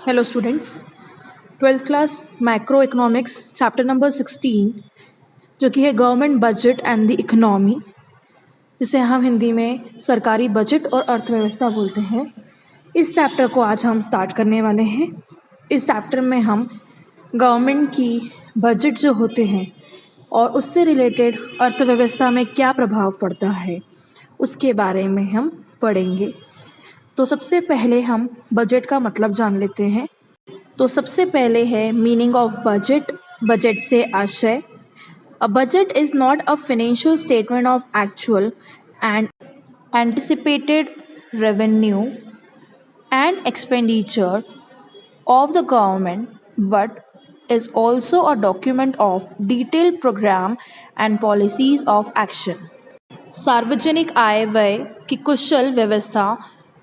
Hello students, twelfth class macro economics chapter number 16 जो कि है government budget and the economy, जिसे हम हिंदी में सरकारी बजट और अर्थव्यवस्था बोलते हैं। इस चैप्टर को आज हम स्टार्ट करने वाले हैं। इस चैप्टर में हम गवर्नमेंट की बजट जो होते हैं और उससे रिलेटेड अर्थव्यवस्था में क्या प्रभाव पड़ता है उसके बारे में हम पढ़ेंगे। तो सबसे पहले हम बजट का मतलब जान लेते हैं। तो सबसे पहले है मीनिंग ऑफ बजट। बजट से आशय, a budget is not a financial statement of actual and anticipated revenue and expenditure of the government, but is also a document of detailed program and policies of action. सार्वजनिक आय व्यय की कुशल व्यवस्था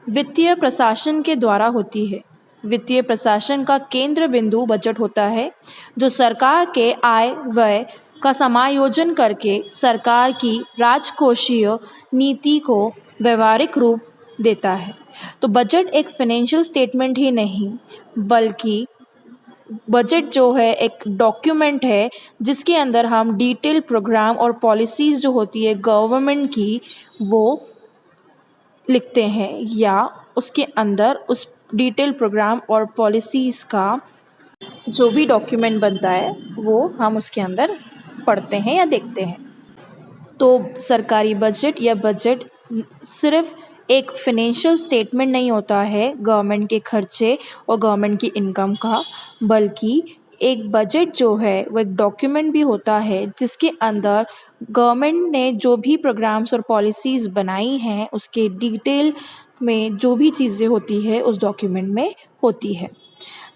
वित्तीय प्रशासन के द्वारा होती है। वित्तीय प्रशासन का केंद्र बिंदु बजट होता है, जो सरकार के आय व्यय का समायोजन करके सरकार की राजकोषीय नीति को व्यवहारिक रूप देता है। तो बजट एक फाइनेंशियल स्टेटमेंट ही नहीं, बल्कि बजट जो है एक डॉक्यूमेंट है जिसके अंदर हम डिटेल प्रोग्राम और पॉलिसीज़ जो होती है गवर्नमेंट की वो लिखते हैं, या उसके अंदर उस डिटेल प्रोग्राम और पॉलिसीज़ का जो भी डॉक्यूमेंट बनता है वो हम उसके अंदर पढ़ते हैं या देखते हैं। तो सरकारी बजट या बजट सिर्फ एक फाइनेंशियल स्टेटमेंट नहीं होता है गवर्नमेंट के खर्चे और गवर्नमेंट की इनकम का, बल्कि एक बजट जो है वो एक डॉक्यूमेंट भी होता है जिसके अंदर गवर्नमेंट ने जो भी प्रोग्राम्स और पॉलिसीज़ बनाई हैं उसके डिटेल में जो भी चीज़ें होती है उस डॉक्यूमेंट में होती है।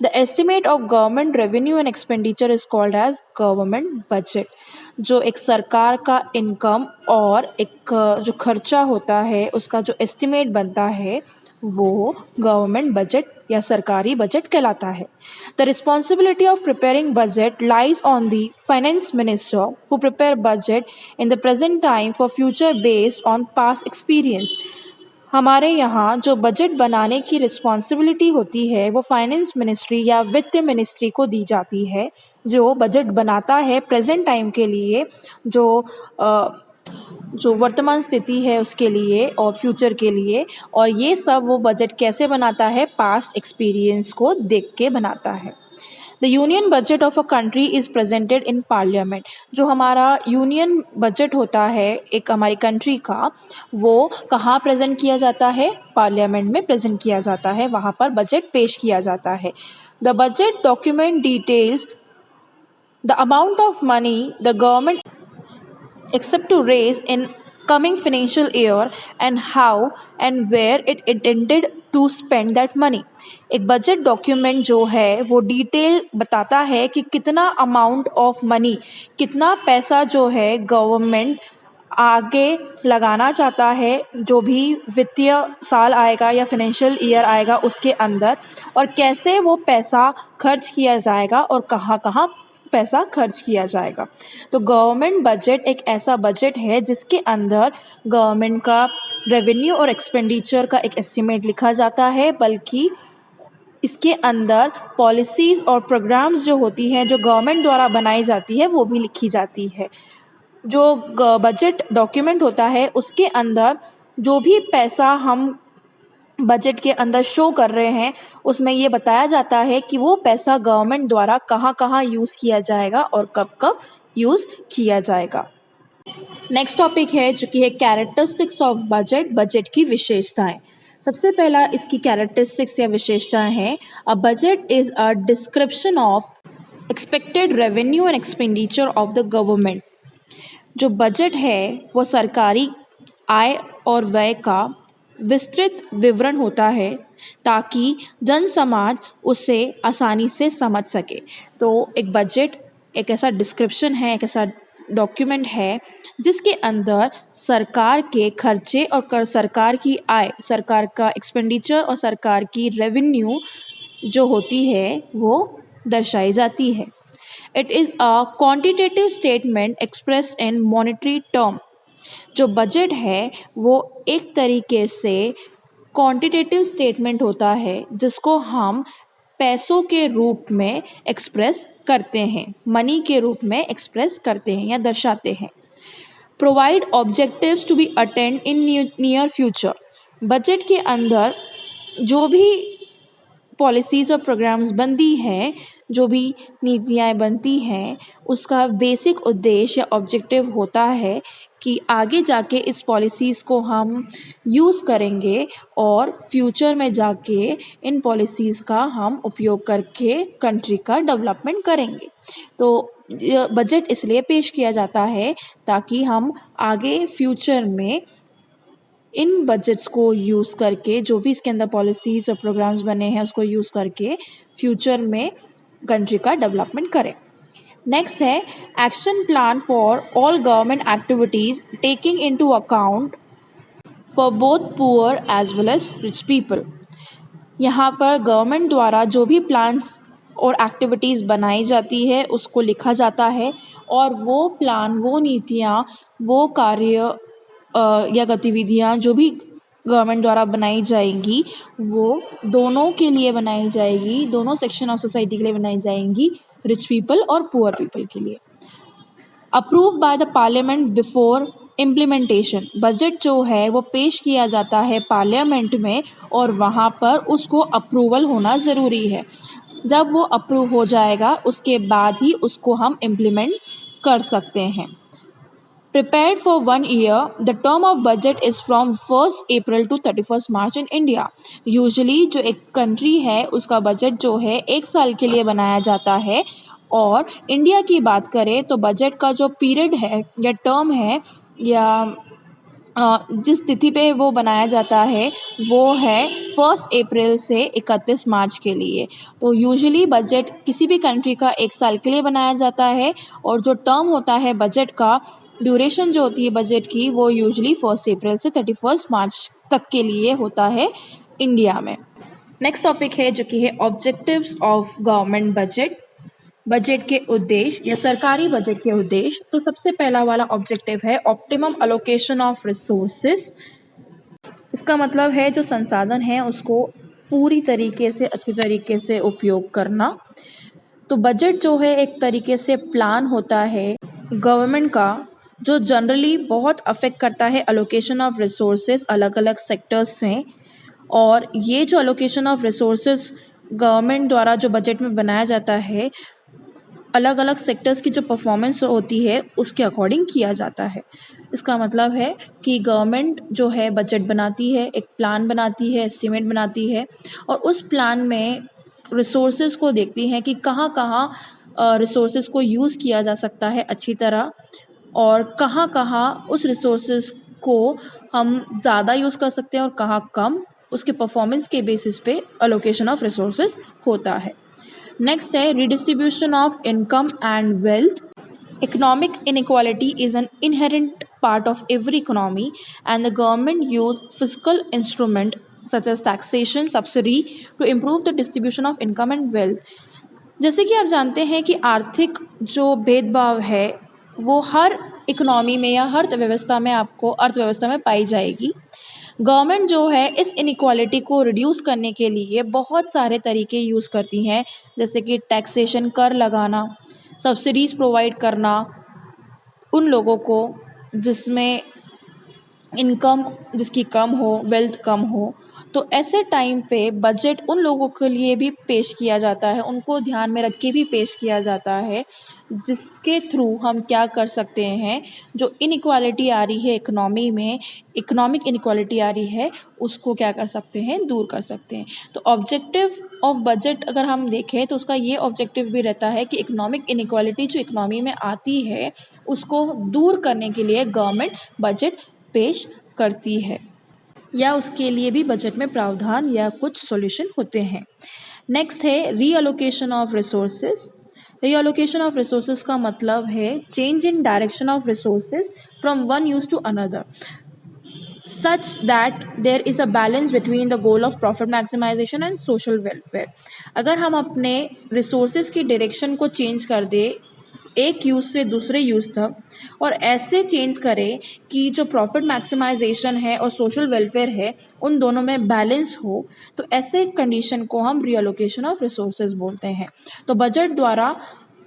The estimate of government revenue and expenditure is called as government budget. जो एक सरकार का इनकम और एक जो खर्चा होता है उसका जो एस्टिमेट बनता है वो गवर्नमेंट बजट या सरकारी बजट कहलाता है। The responsibility of preparing budget lies on the finance minister who prepare budget in the present time for future based on past experience. हमारे यहाँ जो बजट बनाने की रिस्पॉन्सिबिलिटी होती है वो फाइनेंस मिनिस्ट्री या वित्त मिनिस्ट्री को दी जाती है, जो बजट बनाता है प्रेजेंट टाइम के लिए, जो वर्तमान स्थिति है उसके लिए और फ्यूचर के लिए। और ये सब वो बजट कैसे बनाता है, पास्ट एक्सपीरियंस को देख के बनाता है। The union budget of a country is presented in parliament. जो हमारा यूनियन बजट होता है एक हमारी कंट्री का, वो कहाँ प्रेजेंट किया जाता है, पार्लियामेंट में प्रेजेंट किया जाता है, वहाँ पर बजट पेश किया जाता है। The budget document details the amount of money the government except to raise in coming financial year and how and where it intended to spend that money। एक बजट डॉक्यूमेंट जो है वो डिटेल बताता है कि कितना अमाउंट ऑफ मनी, कितना पैसा जो है गवर्नमेंट आगे लगाना चाहता है जो भी वित्तीय साल आएगा या फाइनेंशियल ईयर आएगा उसके अंदर, और कैसे वो पैसा खर्च किया जाएगा और कहाँ कहाँ पैसा खर्च किया जाएगा। तो गवर्नमेंट बजट एक ऐसा बजट है जिसके अंदर गवर्नमेंट का रेवेन्यू और एक्सपेंडिचर का एक एस्टिमेट लिखा जाता है, बल्कि इसके अंदर पॉलिसीज़ और प्रोग्राम्स जो होती हैं जो गवर्नमेंट द्वारा बनाई जाती है वो भी लिखी जाती है। जो बजट डॉक्यूमेंट होता है उसके अंदर जो भी पैसा हम बजट के अंदर शो कर रहे हैं उसमें ये बताया जाता है कि वो पैसा गवर्नमेंट द्वारा कहाँ कहाँ यूज़ किया जाएगा और कब कब यूज़ किया जाएगा। नेक्स्ट टॉपिक है जो कि है कैरेक्टरिस्टिक्स ऑफ बजट, बजट की विशेषताएं। सबसे पहला इसकी कैरेक्टरिस्टिक्स या विशेषताएं हैं, a budget is a description of expected revenue and expenditure of the government. जो बजट है वो सरकारी आय और व्यय का विस्तृत विवरण होता है ताकि जन समाज उसे आसानी से समझ सके। तो एक बजट एक ऐसा डिस्क्रिप्शन है, एक ऐसा डॉक्यूमेंट है जिसके अंदर सरकार के खर्चे और सरकार की आय, सरकार का एक्सपेंडिचर और सरकार की रेवेन्यू जो होती है वो दर्शाई जाती है। It is a quantitative statement expressed in monetary term. जो बजट है वो एक तरीके से क्वांटिटेटिव स्टेटमेंट होता है जिसको हम पैसों के रूप में एक्सप्रेस करते हैं, मनी के रूप में एक्सप्रेस करते हैं या दर्शाते हैं। Provide objectives to be attained in near future. Budget के अंदर जो भी पॉलिसीज़ और प्रोग्राम्स बनती हैं, जो भी नीतियाँ बनती हैं, उसका बेसिक उद्देश्य या ऑब्जेक्टिव होता है कि आगे जाके इस पॉलिसीज़ को हम यूज़ करेंगे और फ्यूचर में जाके इन पॉलिसीज़ का हम उपयोग करके कंट्री का डेवलपमेंट करेंगे। तो बजट इसलिए पेश किया जाता है ताकि हम आगे फ्यूचर में इन बजट्स को यूज़ करके, जो भी इसके अंदर पॉलिसीज़ और प्रोग्राम्स बने हैं उसको यूज़ करके फ्यूचर में कंट्री का डेवलपमेंट करें। नेक्स्ट है action plan for all government activities taking into account for both poor as well as rich people. यहाँ पर गवर्नमेंट द्वारा जो भी प्लान्स और एक्टिविटीज़ बनाई जाती है उसको लिखा जाता है और वो प्लान, वो नीतियाँ, वो कार्य या गतिविधियाँ जो भी गवर्नमेंट द्वारा बनाई जाएंगी वो दोनों के लिए बनाई जाएगी, दोनों सेक्शन ऑफ सोसाइटी के लिए बनाई जाएंगी, रिच पीपल और पुअर पीपल के लिए। Approve by the parliament before implementation. Budget जो है वो पेश किया जाता है पार्लियामेंट में और वहाँ पर उसको अप्रूवल होना ज़रूरी है। जब वो अप्रूव हो जाएगा उसके बाद ही उसको हम इम्प्लीमेंट कर सकते हैं। Prepared for 1 year, the term of budget is from 1st April to 31st March in India. Usually जो एक कंट्री है उसका बजट जो है 1 साल के लिए बनाया जाता है और इंडिया की बात करें तो बजट का जो पीरियड है या टर्म है या जिस तिथि पे वो बनाया जाता है वो है 1 अप्रैल से 31 मार्च के लिए। तो यूजुअली बजट किसी भी कंट्री का 1 साल के लिए बनाया जाता है और जो टर्म होता है बजट का, ड्यूरेशन जो होती है बजट की, वो यूजुअली 1 अप्रैल से 31 मार्च तक के लिए होता है इंडिया में। नेक्स्ट टॉपिक है जो कि है objectives of government budget. Budget के उद्देश्य या सरकारी बजट के उद्देश्य। तो सबसे पहला वाला ऑब्जेक्टिव है ऑप्टिमम अलोकेशन ऑफ रिसोर्सेस। इसका मतलब है जो संसाधन है उसको पूरी तरीके से, अच्छी तरीके से उपयोग करना। तो बजट जो है एक तरीके से प्लान होता है गवर्नमेंट का जो जनरली बहुत अफेक्ट करता है अलोकेशन ऑफ रिसोर्सेज अलग अलग सेक्टर्स में। और ये जो अलोकेशन ऑफ रिसोर्सेज गवर्नमेंट द्वारा जो बजट में बनाया जाता है अलग अलग सेक्टर्स की जो परफॉर्मेंस होती है उसके अकॉर्डिंग किया जाता है। इसका मतलब है कि गवर्नमेंट जो है बजट बनाती है, एक प्लान बनाती है, एस्टीमेट बनाती है और उस प्लान में रिसोर्सेज को देखती हैं कि कहाँ कहाँ रिसोर्सेज को यूज़ किया जा सकता है अच्छी तरह और कहाँ कहाँ उस रिसोर्सेज को हम ज़्यादा यूज़ कर सकते हैं और कहाँ कम। उसके परफॉर्मेंस के बेसिस पे अलोकेशन ऑफ रिसोर्सेज होता है। नेक्स्ट है redistribution of income and wealth. Economic inequality is an inherent part of every economy and the government use fiscal instrument such as taxation, subsidy to improve the distribution of income and wealth. जैसे कि आप जानते हैं कि आर्थिक जो भेदभाव है वो हर इकोनॉमी में या हर व्यवस्था में आपको अर्थव्यवस्था में पाई जाएगी। गवर्नमेंट जो है इस इनइक्वालिटी को रिड्यूस करने के लिए बहुत सारे तरीके यूज़ करती हैं, जैसे कि टैक्सेशन, कर लगाना, सब्सिडीज़ प्रोवाइड करना उन लोगों को जिसमें इनकम जिसकी कम हो, वेल्थ कम हो। तो ऐसे टाइम पे बजट उन लोगों के लिए भी पेश किया जाता है, उनको ध्यान में रख के भी पेश किया जाता है जिसके थ्रू हम क्या कर सकते हैं, जो इनइक्वालिटी आ रही है इकोनॉमी में, इकोनॉमिक इनइक्वालिटी आ रही है उसको क्या कर सकते हैं, दूर कर सकते हैं। तो ऑब्जेक्टिव ऑफ बजट अगर हम देखें तो उसका ये ऑब्जेक्टिव भी रहता है कि इकोनॉमिक इनइक्वालिटी जो इकोनॉमी में आती है उसको दूर करने के लिए गवर्नमेंट बजट पेश करती है या उसके लिए भी बजट में प्रावधान या कुछ सॉल्यूशन होते हैं। नेक्स्ट है reallocation of resources. Reallocation of resources का मतलब है change in direction of resources from one use to another such that there is a balance between the goal of profit maximization and social welfare. अगर हम अपने resources की direction को change कर दे एक यूज़ से दूसरे यूज़ तक, और ऐसे चेंज करें कि जो प्रॉफिट मैक्सिमाइजेशन है और सोशल वेलफेयर है उन दोनों में बैलेंस हो, तो ऐसे कंडीशन को हम रीअलोकेशन ऑफ रिसोर्सेज बोलते हैं। तो बजट द्वारा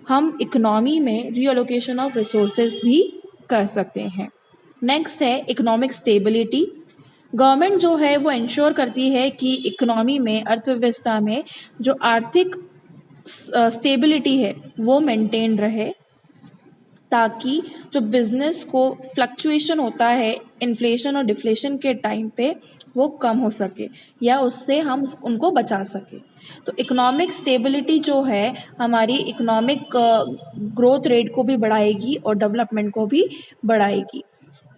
हम इकोनॉमी में रीअलोकेशन ऑफ रिसोर्सेज भी कर सकते हैं। नेक्स्ट है इकोनॉमिक स्टेबिलिटी। गवर्नमेंट जो है वो इंश्योर करती है कि इकोनॉमी में, अर्थव्यवस्था में जो आर्थिक स्टेबिलिटी है वो मेंटेन रहे, ताकि जो बिजनेस को फ्लक्चुएशन होता है इन्फ्लेशन और डिफ्लेशन के टाइम पे वो कम हो सके या उससे हम उनको बचा सके। तो इकोनॉमिक स्टेबिलिटी जो है हमारी इकोनॉमिक ग्रोथ रेट को भी बढ़ाएगी और डेवलपमेंट को भी बढ़ाएगी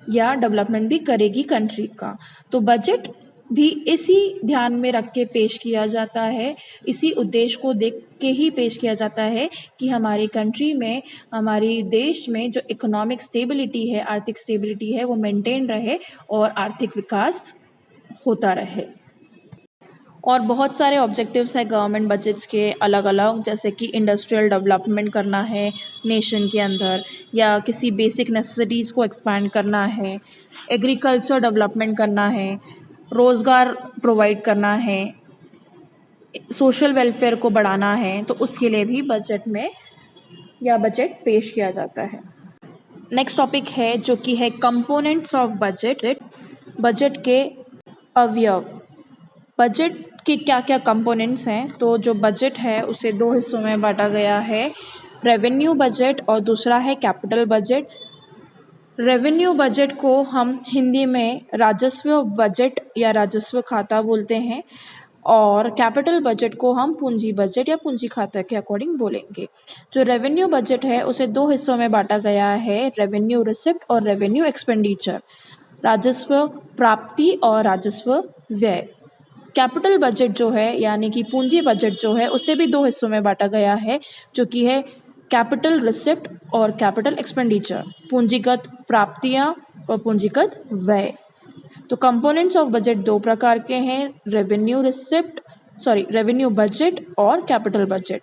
या डेवलपमेंट भी करेगी कंट्री का। तो बजट भी इसी ध्यान में रख के पेश किया जाता है, इसी उद्देश्य को देख के ही पेश किया जाता है कि हमारी कंट्री में, हमारी देश में जो इकोनॉमिक स्टेबिलिटी है, आर्थिक स्टेबिलिटी है वो मेंटेन रहे और आर्थिक विकास होता रहे। और बहुत सारे ऑब्जेक्टिव्स है गवर्नमेंट बजट्स के अलग अलग, जैसे कि इंडस्ट्रियल डेवलपमेंट करना है नेशन के अंदर, या किसी बेसिक नेसेसिटीज़ को एक्सपैंड करना है, एग्रीकल्चर डेवलपमेंट करना है, रोज़गार प्रोवाइड करना है, सोशल वेलफेयर को बढ़ाना है, तो उसके लिए भी बजट में या बजट पेश किया जाता है। नेक्स्ट टॉपिक है जो कि है कंपोनेंट्स ऑफ बजट। बजट के अवयव, बजट के क्या क्या कंपोनेंट्स हैं। तो जो बजट है उसे दो हिस्सों में बांटा गया है, रेवेन्यू बजट और दूसरा है कैपिटल बजट। रेवेन्यू बजट को हम हिंदी में राजस्व बजट या राजस्व खाता बोलते हैं, और कैपिटल बजट को हम पूंजी बजट या पूंजी खाता के अकॉर्डिंग बोलेंगे। जो रेवेन्यू बजट है उसे दो हिस्सों में बांटा गया है, रेवेन्यू रिसिप्ट और रेवेन्यू एक्सपेंडिचर, राजस्व प्राप्ति और राजस्व व्यय। कैपिटल बजट जो है यानी कि पूंजी बजट जो है उसे भी दो हिस्सों में बांटा गया है, जो कि है कैपिटल रिसिप्ट और कैपिटल एक्सपेंडिचर, पूंजीगत प्राप्तियां और पूंजीगत व्यय। तो कंपोनेंट्स ऑफ बजट दो प्रकार के हैं, रेवेन्यू बजट और कैपिटल बजट।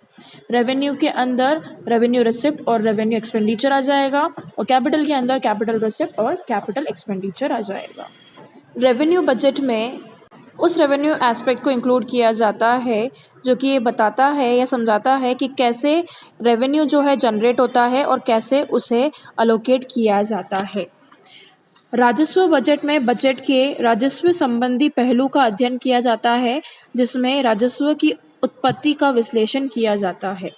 रेवेन्यू के अंदर रेवेन्यू रिसिप्ट और रेवेन्यू एक्सपेंडिचर आ जाएगा, और कैपिटल के अंदर कैपिटल रिसिप्ट और कैपिटल एक्सपेंडिचर आ जाएगा। रेवेन्यू बजट में उस रेवेन्यू एस्पेक्ट को इंक्लूड किया जाता है जो कि ये बताता है या समझाता है कि कैसे रेवेन्यू जो है जनरेट होता है और कैसे उसे अलोकेट किया जाता है। राजस्व बजट में बजट के राजस्व संबंधी पहलू का अध्ययन किया जाता है, जिसमें राजस्व की उत्पत्ति का विश्लेषण किया जाता है।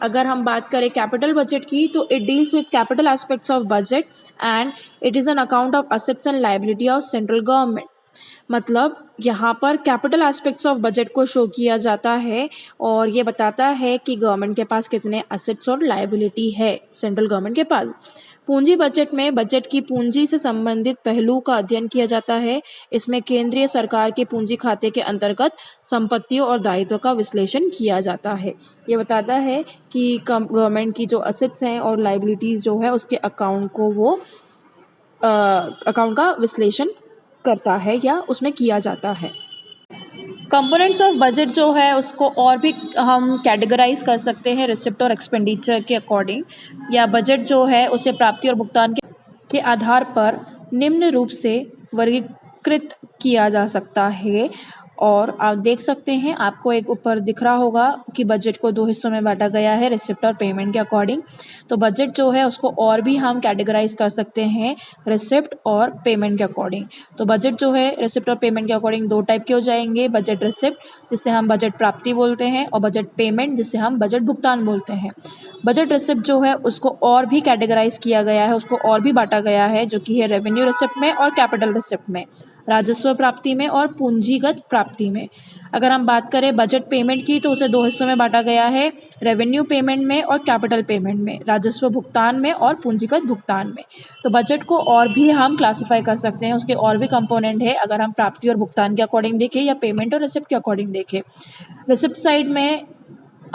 अगर हम बात करें कैपिटल बजट की, तो it deals with capital aspects of budget and it is an account of assets and liability of central government. मतलब यहाँ पर कैपिटल एस्पेक्ट्स ऑफ बजट को शो किया जाता है और ये बताता है कि गवर्नमेंट के पास कितने असेट्स और लायबिलिटी है सेंट्रल गवर्नमेंट के पास। पूंजी बजट में बजट की पूंजी से संबंधित पहलू का अध्ययन किया जाता है। इसमें केंद्रीय सरकार के पूंजी खाते के अंतर्गत संपत्तियों और दायित्व का विश्लेषण किया जाता है। ये बताता है कि गवर्नमेंट की जो असेट्स हैं और लायबिलिटीज़ जो है उसके अकाउंट को वो अकाउंट का विश्लेषण करता है या उसमें किया जाता है। कंपोनेंट्स ऑफ बजट जो है उसको और भी हम कैटेगराइज कर सकते हैं रिसिप्ट और एक्सपेंडिचर के अकॉर्डिंग, या बजट जो है उसे प्राप्ति और भुगतान के आधार पर निम्न रूप से वर्गीकृत किया जा सकता है। और आप देख सकते हैं, आपको एक ऊपर दिख रहा होगा कि बजट को दो हिस्सों में बांटा गया है रिसिप्ट और पेमेंट के अकॉर्डिंग। तो बजट जो है उसको और भी हम कैटेगराइज कर सकते हैं रिसिप्ट और पेमेंट के अकॉर्डिंग। तो बजट जो है रिसिप्ट और पेमेंट के अकॉर्डिंग दो टाइप के हो जाएंगे, बजट रिसिप्ट जिससे हम बजट प्राप्ति बोलते हैं, और बजट पेमेंट जिससे हम बजट भुगतान बोलते हैं। बजट रिसिप्ट जो है उसको और भी कैटेगराइज किया गया है, उसको और भी बांटा गया है, जो कि है रेवेन्यू रिसिप्ट में और कैपिटल रिसिप्ट में, राजस्व प्राप्ति में और पूंजीगत प्राप्ति में। अगर हम बात करें बजट पेमेंट की, तो उसे दो हिस्सों में बांटा गया है, रेवेन्यू पेमेंट में और कैपिटल पेमेंट में, राजस्व भुगतान में और पूंजीगत भुगतान में। तो बजट को और भी हम क्लासीफाई कर सकते हैं, उसके और भी कंपोनेंट है अगर हम प्राप्ति और भुगतान के अकॉर्डिंग देखें या पेमेंट और रिसिप्ट के अकॉर्डिंग देखें। रिसिप्ट साइड में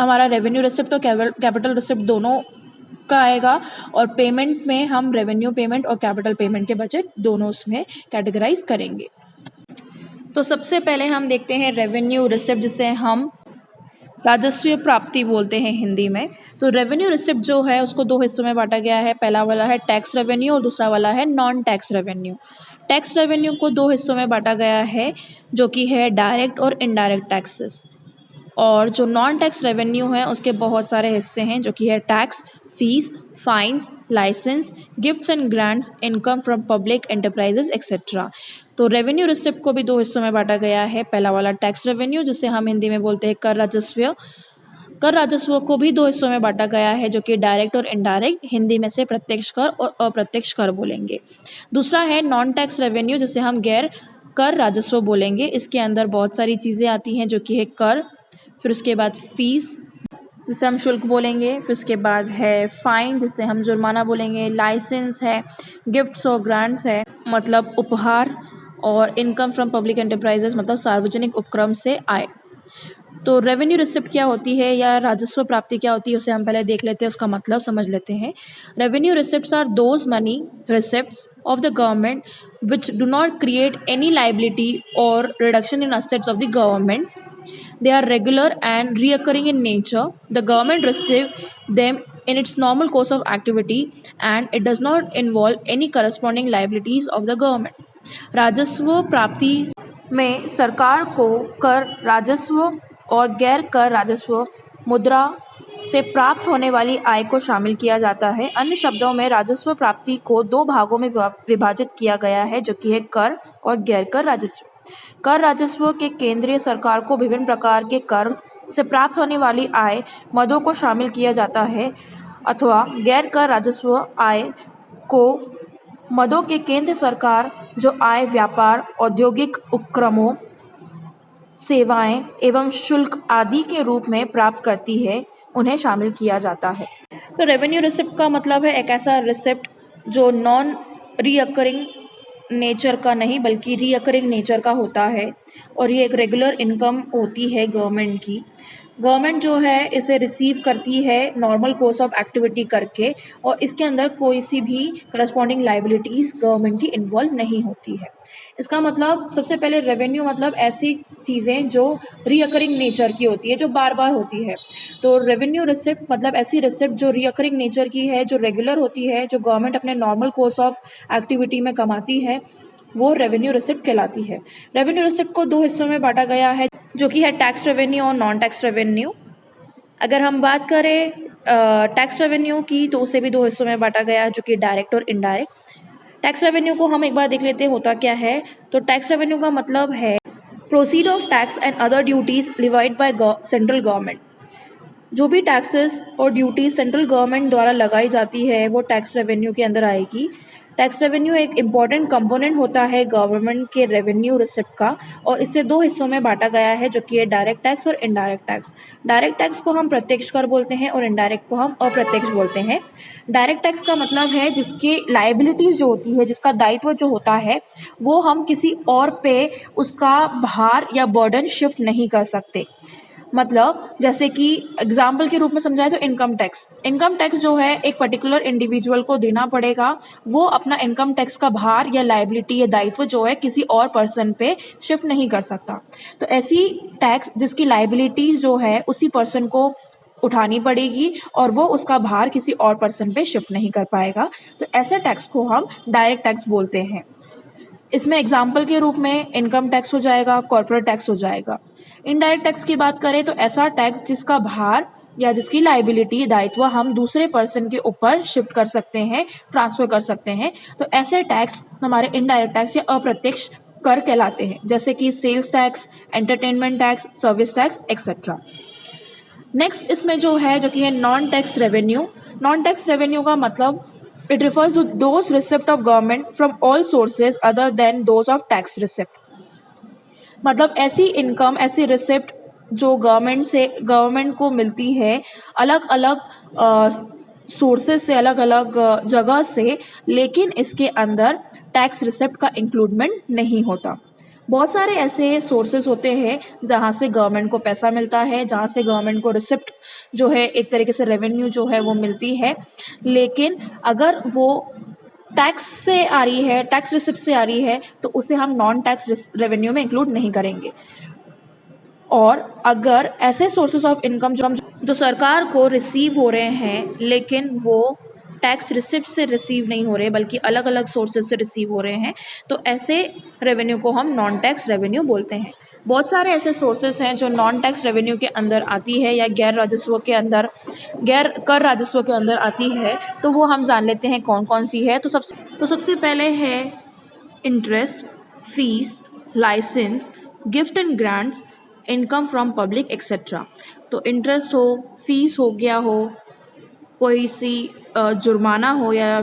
हमारा रेवेन्यू रिसिप्ट और कैपिटल रिसिप्ट दोनों का आएगा, और पेमेंट में हम रेवेन्यू पेमेंट और कैपिटल पेमेंट के बजट दोनों उसमें कैटेगराइज करेंगे। तो सबसे पहले हम देखते हैं रेवेन्यू रिसिप्ट, जिसे हम राजस्व प्राप्ति बोलते हैं हिंदी में। तो रेवेन्यू रिसिप्ट जो है उसको दो हिस्सों में बांटा गया है। पहला वाला है टैक्स रेवेन्यू और दूसरा वाला है non tax revenue. Tax revenue को दो हिस्सों में बांटा गया है, जो कि है डायरेक्ट और इनडायरेक्ट टैक्सेस। और जो नॉन टैक्स रेवेन्यू है उसके बहुत सारे हिस्से हैं, जो कि है tax, fees, fines, licence, gifts and grants, income from public enterprises etcetera. तो रेवेन्यू रिसिप्ट को भी दो हिस्सों में बांटा गया है। पहला वाला टैक्स रेवेन्यू, जिसे हम हिंदी में बोलते हैं कर राजस्व। कर राजस्व को भी दो हिस्सों में बांटा गया है, जो कि डायरेक्ट और इनडायरेक्ट, हिंदी में से प्रत्यक्ष कर और अप्रत्यक्ष कर बोलेंगे। दूसरा है नॉन टैक्स रेवेन्यू, जिसे हम गैर कर राजस्व बोलेंगे। इसके अंदर बहुत सारी चीज़ें आती हैं, जो कि है कर, फिर उसके बाद फीस जिसे हम शुल्क बोलेंगे, फिर उसके बाद है फाइन जिसे हम जुर्माना बोलेंगे, लाइसेंस है, गिफ्ट्स और ग्रांट्स है मतलब उपहार, और इनकम फ्रॉम पब्लिक एंटरप्राइजेस मतलब सार्वजनिक उपक्रम से आय। तो रेवेन्यू रिसिप्ट क्या होती है या राजस्व प्राप्ति क्या होती है, उसे हम पहले देख लेते हैं, उसका मतलब समझ लेते हैं। Revenue receipts are those money receipts of the government which do not create any liability or reduction in assets of the government. They are regular and reoccurring in nature. The government receives them in its normal course of activity and it does not involve any corresponding liabilities of the government. राजस्व प्राप्ति में सरकार को कर राजस्व और गैर कर राजस्व मुद्रा से प्राप्त होने वाली आय को शामिल किया जाता है। अन्य शब्दों में राजस्व प्राप्ति को दो भागों में विभाजित किया गया है, जो कि है कर और गैर कर राजस्व। कर राजस्व के केंद्रीय सरकार को विभिन्न प्रकार के कर से प्राप्त होने वाली आय मदों को शामिल किया जाता है, अथवा गैर कर राजस्व आय को मदों के केंद्र सरकार जो आय व्यापार, औद्योगिक उपक्रमों, सेवाएं एवं शुल्क आदि के रूप में प्राप्त करती है, उन्हें शामिल किया जाता है। तो रेवेन्यू रिसिप्ट का मतलब है एक ऐसा रिसिप्ट जो नॉन रीअकरिंग नेचर का नहीं बल्कि रीअकरिंग नेचर का होता है, और ये एक रेगुलर इनकम होती है गवर्नमेंट की। गवर्नमेंट जो है इसे रिसीव करती है नॉर्मल कोर्स ऑफ एक्टिविटी करके, और इसके अंदर कोई सी भी करस्पॉन्डिंग लाइबिलिटीज़ गवर्नमेंट की इन्वॉल्व नहीं होती है। इसका मतलब सबसे पहले रेवेन्यू मतलब ऐसी चीज़ें जो रीअकरिंग नेचर की होती है, जो बार बार होती है। तो रेवेन्यू रिसिप्ट मतलब ऐसी रिसिप्ट जो रीअकरिंग नेचर की है, जो रेगुलर होती है, जो गवर्नमेंट अपने नॉर्मल कोर्स ऑफ एक्टिविटी में कमाती है, वो रेवेन्यू रिसिप्ट कहलाती है। रेवेन्यू रिसिप्ट को दो हिस्सों में बांटा गया है, जो कि है टैक्स रेवेन्यू और नॉन टैक्स रेवेन्यू। अगर हम बात करें टैक्स रेवेन्यू की, तो उसे भी दो हिस्सों में बांटा गया है, जो कि डायरेक्ट और इनडायरेक्ट। टैक्स रेवेन्यू को हम एक बार देख लेते हैं होता क्या है। तो टैक्स रेवेन्यू का मतलब है proceed of tax and other duties levied by central government. जो भी टैक्सेस और ड्यूटीज सेंट्रल गवर्नमेंट द्वारा लगाई जाती है वो टैक्स रेवेन्यू के अंदर आएगी। टैक्स रेवेन्यू एक इम्पॉर्टेंट कंपोनेंट होता है गवर्नमेंट के रेवेन्यू रिसिप्ट का, और इसे दो हिस्सों में बांटा गया है, जो कि है डायरेक्ट टैक्स और इनडायरेक्ट टैक्स। डायरेक्ट टैक्स को हम प्रत्यक्ष कर बोलते हैं और इनडायरेक्ट को हम अप्रत्यक्ष बोलते हैं। डायरेक्ट टैक्स का मतलब है जिसकी लाइबिलिटीज़ जो होती है, जिसका दायित्व जो होता है, वो हम किसी और पे उसका भार या बर्डन शिफ्ट नहीं कर सकते। मतलब जैसे कि एग्जाम्पल के रूप में समझाए तो इनकम टैक्स जो है एक पर्टिकुलर इंडिविजुअल को देना पड़ेगा, वो अपना इनकम टैक्स का भार या लाइबिलिटी या दायित्व जो है किसी और पर्सन पे शिफ्ट नहीं कर सकता। तो ऐसी टैक्स जिसकी लाइबिलिटी जो है उसी पर्सन को उठानी पड़ेगी और वो उसका भार किसी और पर्सन पे शिफ्ट नहीं कर पाएगा, तो ऐसे टैक्स को हम डायरेक्ट टैक्स बोलते हैं। इसमें एग्जाम्पल के रूप में इनकम टैक्स हो जाएगा, कॉर्पोरेट टैक्स हो जाएगा। इनडायरेक्ट टैक्स की बात करें तो ऐसा टैक्स जिसका भार या जिसकी लाइबिलिटी दायित्व हम दूसरे पर्सन के ऊपर शिफ्ट कर सकते हैं, ट्रांसफ़र कर सकते हैं, तो ऐसे टैक्स हमारे इनडायरेक्ट टैक्स या अप्रत्यक्ष कर कहलाते हैं, जैसे कि sales tax, entertainment tax, service tax etcetera. Next इसमें जो है जो कि है non tax revenue. Non tax revenue का मतलब it refers to those receipt of government from all sources other than those of tax receipt। मतलब ऐसी इनकम, ऐसी रिसिप्ट जो गवर्नमेंट को मिलती है अलग अलग सोर्सेज से, अलग अलग जगह से, लेकिन इसके अंदर टैक्स रिसिप्ट का इंक्लूडमेंट नहीं होता। बहुत सारे ऐसे सोर्सेज होते हैं जहाँ से गवर्नमेंट को पैसा मिलता है, जहाँ से गवर्नमेंट को रिसिप्ट जो है एक तरीके से रेवेन्यू जो है वो मिलती है, लेकिन अगर वो टैक्स से आ रही है, टैक्स रिसिप्ट से आ रही है, तो उसे हम नॉन टैक्स रेवेन्यू में इंक्लूड नहीं करेंगे। और अगर ऐसे सोर्सेज ऑफ इनकम जो सरकार को रिसीव हो रहे हैं लेकिन वो टैक्स रिसिप्ट से रिसीव नहीं हो रहे बल्कि अलग अलग सोर्सेज से रिसीव हो रहे हैं, तो ऐसे रेवेन्यू को हम नॉन टैक्स रेवेन्यू बोलते हैं। बहुत सारे ऐसे सोर्सेज हैं जो नॉन टैक्स रेवेन्यू के अंदर आती है या गैर कर राजस्व के अंदर आती है, तो वो हम जान लेते हैं कौन कौन सी है। तो सबसे पहले है interest, fees, licence, gift and grants, income from public etcetera. तो इंटरेस्ट हो, फीस हो गया हो, कोई सी जुर्माना हो या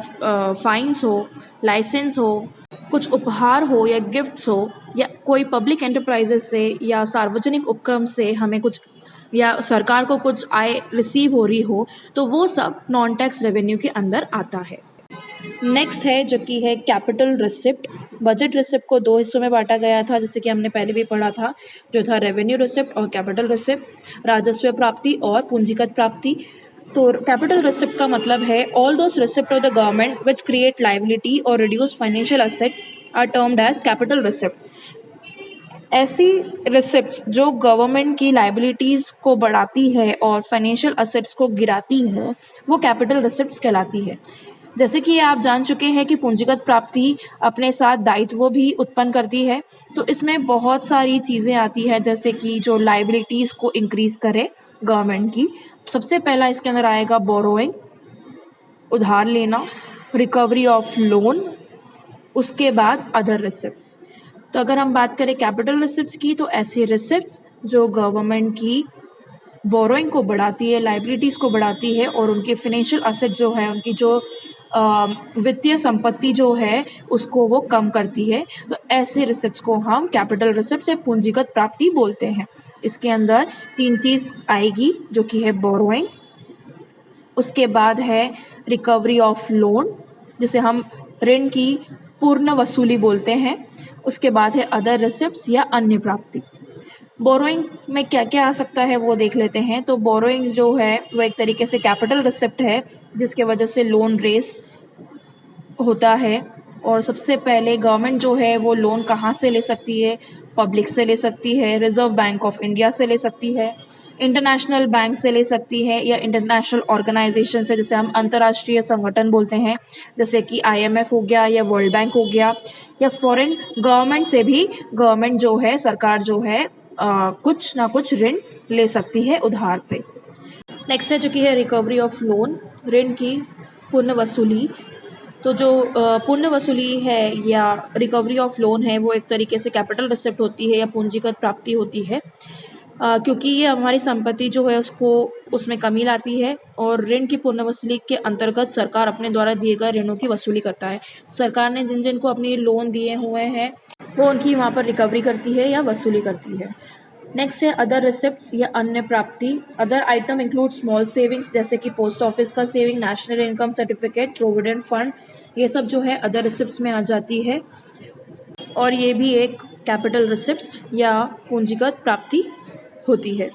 फाइन्स हो, लाइसेंस हो, कुछ उपहार हो या गिफ्ट्स हो, या कोई पब्लिक एंटरप्राइजेस से या सार्वजनिक उपक्रम से हमें कुछ या सरकार को कुछ आय रिसीव हो रही हो, तो वो सब नॉन टैक्स रेवेन्यू के अंदर आता है। नेक्स्ट है जो कि है कैपिटल रिसिप्ट। बजट रिसिप्ट को दो हिस्सों में बांटा गया था, जैसे कि हमने पहले भी पढ़ा था, जो था रेवेन्यू रिसिप्ट और कैपिटल रिसिप्ट, राजस्व प्राप्ति और पूंजीगत प्राप्ति। तो कैपिटल रिसिप्ट का मतलब है all those receipt of the government which create liability or reduce financial assets are termed as capital receipt. ऐसी रिसिप्ट्स जो गवर्नमेंट की लाइबिलिटीज़ को बढ़ाती है और फाइनेंशियल असेट्स को गिराती है, वो कैपिटल रिसिप्ट्स कहलाती है। जैसे कि आप जान चुके हैं कि पूंजीगत प्राप्ति अपने साथ दायित्व भी उत्पन्न करती है, तो इसमें बहुत सारी चीज़ें आती हैं जैसे कि जो लाइबिलिटीज़ को इंक्रीज़ करे गवर्नमेंट की। सबसे पहला इसके अंदर आएगा बोरोइंग, उधार लेना, रिकवरी ऑफ लोन, उसके बाद अदर रिसिप्ट्स। तो अगर हम बात करें कैपिटल रिसिप्ट्स की, तो ऐसी रिसिप्ट्स जो गवर्नमेंट की बोरोइंग को बढ़ाती है, लाइबिलिटीज़ को बढ़ाती है और उनके फाइनेंशियल असेट जो है, उनकी जो वित्तीय संपत्ति जो है उसको वो कम करती है। तो ऐसे रिसिप्ट्स को हम कैपिटल रिसिप्ट्स या पूंजीगत प्राप्ति बोलते हैं। इसके अंदर 3 चीज़ आएगी जो कि है बोरोइंग, उसके बाद है रिकवरी ऑफ लोन जिसे हम ऋण की पूर्ण वसूली बोलते हैं, उसके बाद है अदर रिसिप्ट्स या अन्य प्राप्ति। बोरोइंग में क्या क्या आ सकता है वो देख लेते हैं। तो बोरोइंग्स जो है वो एक तरीके से कैपिटल रिसिप्ट है जिसके वजह से लोन रेस होता है। और सबसे पहले गवर्नमेंट जो है वो लोन कहाँ से ले सकती है? पब्लिक से ले सकती है, रिजर्व बैंक ऑफ इंडिया से ले सकती है, इंटरनेशनल बैंक से ले सकती है, या इंटरनेशनल ऑर्गेनाइजेशन से, जैसे हम अंतर्राष्ट्रीय संगठन बोलते हैं जैसे कि IMF हो गया या वर्ल्ड बैंक हो गया, या फॉरेन गवर्नमेंट से भी गवर्नमेंट जो है, सरकार जो है कुछ ना कुछ ऋण ले सकती है उधार पे। नेक्स्ट है जो कि है रिकवरी ऑफ लोन, ऋण की पुनः वसूली। तो जो पुनः वसूली है या रिकवरी ऑफ लोन है वो एक तरीके से कैपिटल रिसिप्ट होती है या पूंजीगत प्राप्ति होती है, क्योंकि ये हमारी संपत्ति जो है उसको उसमें कमी लाती है और ऋण की पुनः वसूली के अंतर्गत सरकार अपने द्वारा दिए गए ऋणों की वसूली करता है। सरकार ने जिन जिन को अपनी लोन दिए हुए हैं वो उनकी वहाँ पर रिकवरी करती है या वसूली करती है। नेक्स्ट है अदर रिसिप्ट्स या अन्य प्राप्ति। Other item include small savings जैसे कि पोस्ट ऑफिस का saving, national income certificate, provident fund, ये सब जो है अदर रिसिप्ट्स में आ जाती है और ये भी एक कैपिटल रिसिप्ट्स या पूंजीगत प्राप्ति होती है।